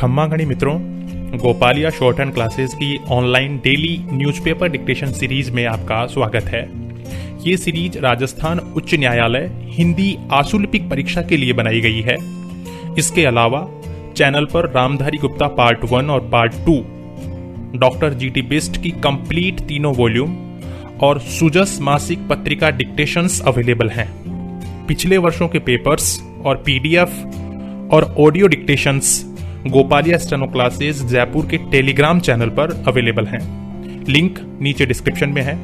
खम्मा घड़ी मित्रों, गोपालिया शॉर्ट हैंड क्लासेस की online daily newspaper dictation series में आपका स्वागत है। ये सीरीज राजस्थान उच्च न्यायालय हिंदी आशुलिपिक परीक्षा के लिए बनाई गई है। इसके अलावा चैनल पर रामधारी गुप्ता पार्ट 1 और पार्ट 2, डॉक्टर जीटी बिस्ट की कंप्लीट तीनों वॉल्यूम और सुजस मासिक पत्रिका डिक्टेशंस अवेलेबल हैं। पिछले वर्षों के पेपर्स और पीडीएफ और audio dictations Gopaliya steno classes Jaipur के टेलीग्राम चैनल पर अवेलेबल हैं। लिंक नीचे डिस्क्रिप्शन में है।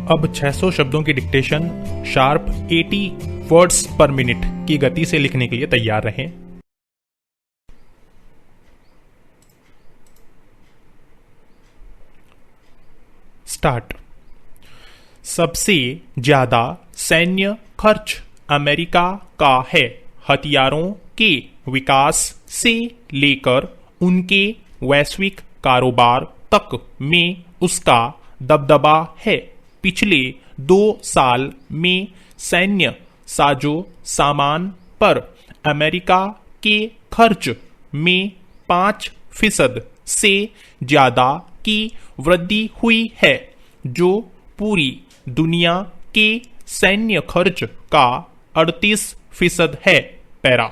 अब 600 शब्दों की डिक्टेशन शार्प 80 वर्ड्स पर मिनट की गति से लिखने के लिए तैयार रहें। स्टार्ट। सबसे ज्यादा सैन्य खर्च अमेरिका का है। हथियारों के विकास से लेकर उनके वैश्विक कारोबार तक में उसका दबदबा है। पिछले 2 साल में सैन्य साजो सामान पर अमेरिका के खर्च में 5% से ज्यादा की वृद्धि हुई है, जो पूरी दुनिया के सैन्य खर्च का 38% है। पैरा।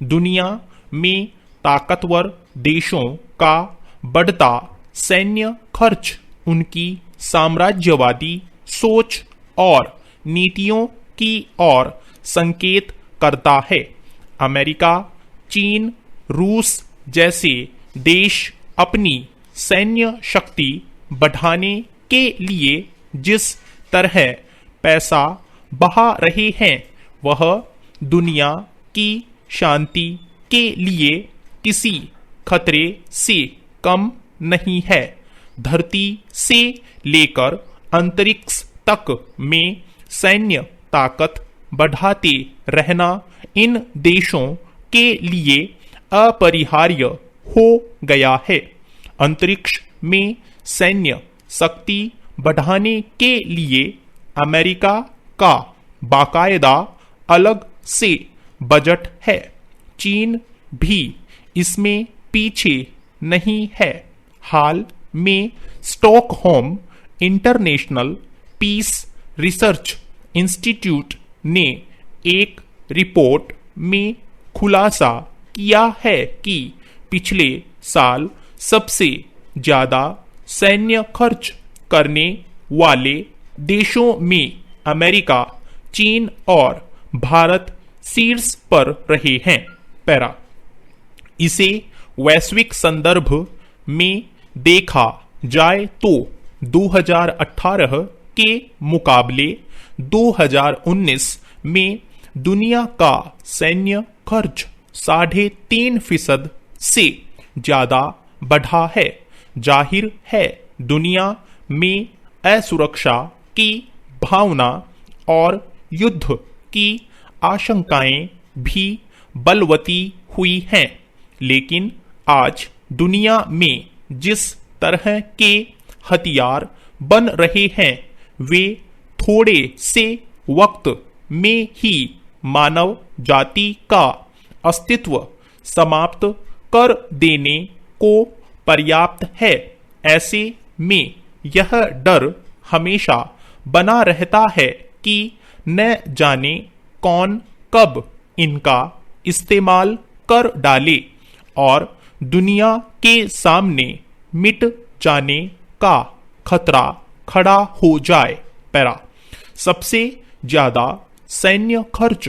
दुनिया में ताकतवर देशों का बढ़ता सैन्य खर्च उनकी साम्राज्यवादी सोच और नीतियों की ओर संकेत करता है। अमेरिका, चीन, रूस जैसे देश अपनी सैन्य शक्ति बढ़ाने के लिए जिस तरह पैसा बहा रहे हैं, वह दुनिया की शांति के लिए किसी खतरे से कम नहीं है। धरती से लेकर अंतरिक्ष तक में सैन्य ताकत बढ़ाते रहना इन देशों के लिए अपरिहार्य हो गया है। अंतरिक्ष में सैन्य शक्ति बढ़ाने के लिए अमेरिका का बाकायदा अलग से बजट है। चीन भी इसमें पीछे नहीं है। हाल में Stockholm International Peace Research Institute ने एक रिपोर्ट में खुलासा किया है कि पिछले साल सबसे ज्यादा सैन्य खर्च करने वाले देशों में अमेरिका, चीन और भारत शीर्ष पर रहे हैं। पैरा। इसे वैश्विक संदर्भ में देखा जाए तो 2018 के मुकाबले 2019 में दुनिया का सैन्य खर्च 3.5% से ज्यादा बढ़ा है। जाहिर है, दुनिया में असुरक्षा की भावना और युद्ध की आशंकाएं भी बलवती हुई हैं, लेकिन आज दुनिया में जिस तरह के हथियार बन रहे हैं, वे थोड़े से वक्त में ही मानव जाति का अस्तित्व समाप्त कर देने को पर्याप्त है। ऐसे में यह डर हमेशा बना रहता है कि न जाने कौन कब इनका इस्तेमाल कर डाले और दुनिया के सामने मिट जाने का खतरा खड़ा हो जाए। पैरा। सबसे ज्यादा सैन्य खर्च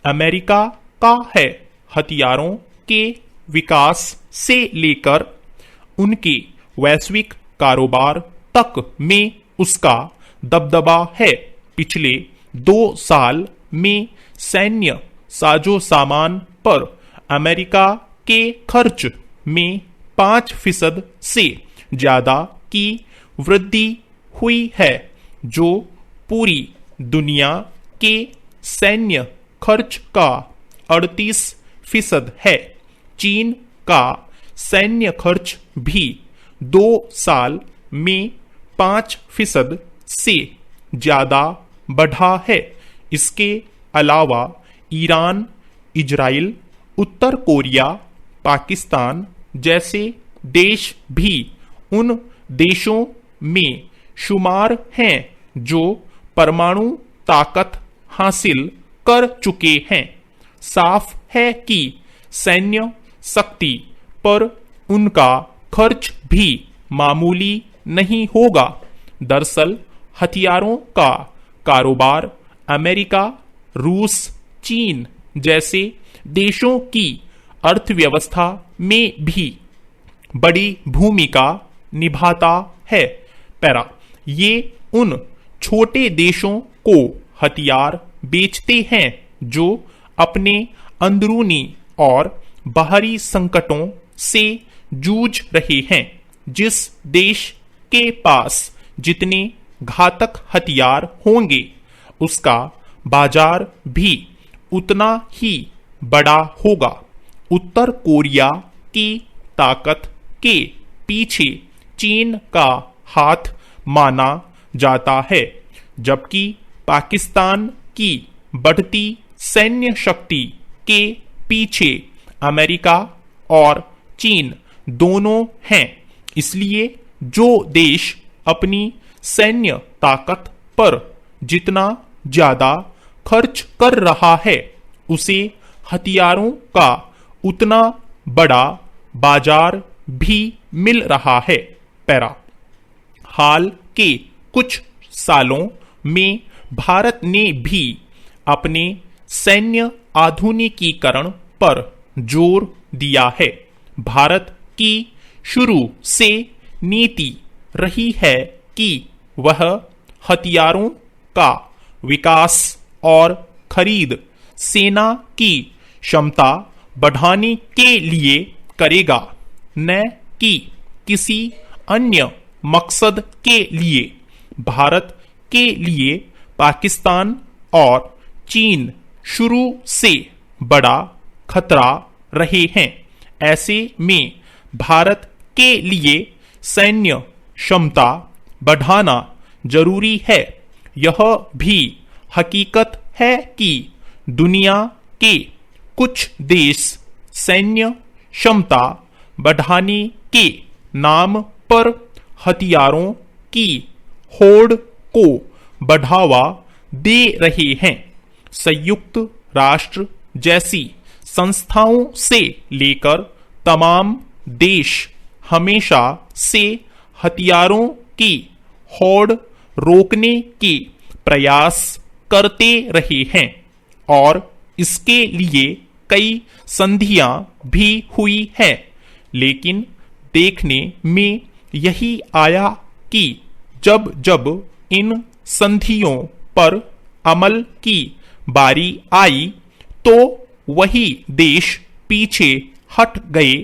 अमेरिका का है। हथियारों के विकास से लेकर उनके वैश्विक कारोबार तक में उसका दबदबा है। पिछले 2 साल में सैन्य साजो सामान पर अमेरिका के खर्च में 5% से ज्यादा की वृद्धि हुई है, जो पूरी दुनिया के सैन्य खर्च का 38% है। चीन का सैन्य खर्च भी 2 साल में 5% से ज्यादा बढ़ा है। इसके अलावा ईरान, इजराइल, उत्तर कोरिया, पाकिस्तान जैसे देश भी उन देशों में शुमार हैं जो परमाणु ताकत हासिल कर चुके हैं। साफ है कि सैन्य शक्ति पर उनका खर्च भी मामूली नहीं होगा। दरअसल हथियारों का कारोबार अमेरिका, रूस, चीन जैसे देशों की अर्थव्यवस्था में भी बड़ी भूमिका निभाता है। पैरा, ये उन छोटे देशों को हथियार बेचते हैं जो अपने अंदरूनी और बाहरी संकटों से जूझ रहे हैं। जिस देश के पास जितने घातक हथियार होंगे उसका बाजार भी उतना ही बड़ा होगा। उत्तर कोरिया की ताकत के पीछे चीन का हाथ माना जाता है, जबकि पाकिस्तान की बढ़ती सैन्य शक्ति के पीछे अमेरिका और चीन दोनों हैं। इसलिए जो देश अपनी सैन्य ताकत पर जितना ज्यादा खर्च कर रहा है उसे हथियारों का उतना बड़ा बाजार भी मिल रहा है। पैरा, हाल के कुछ सालों में भारत ने भी अपने सैन्य आधुनिकीकरण पर जोर दिया है। भारत की शुरू से नीति रही है कि वह हथियारों का विकास और खरीद सेना की क्षमता बढ़ाने के लिए करेगा, न कि किसी अन्य मकसद के लिए। भारत के लिए पाकिस्तान और चीन शुरू से बड़ा खतरा रहे हैं। ऐसे में भारत के लिए सैन्य क्षमता बढ़ाना जरूरी है। यह भी हकीकत है कि दुनिया के कुछ देश सैन्य क्षमता बढ़ाने के नाम पर हथियारों की होड़ को बढ़ावा दे रहे हैं। संयुक्त राष्ट्र जैसी संस्थाओं से लेकर तमाम देश हमेशा से हथियारों की होड़ रोकने के प्रयास करते रहे हैं और इसके लिए कई संधियां भी हुई हैं। लेकिन देखने में यही आया कि जब जब इन संधियों पर अमल की बारी आई तो वही देश पीछे हट गए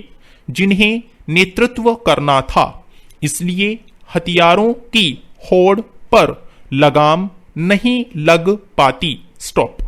जिन्हें नेतृत्व करना था। इसलिए हथियारों की होड़ पर लगाम नहीं लग पाती। स्टॉप।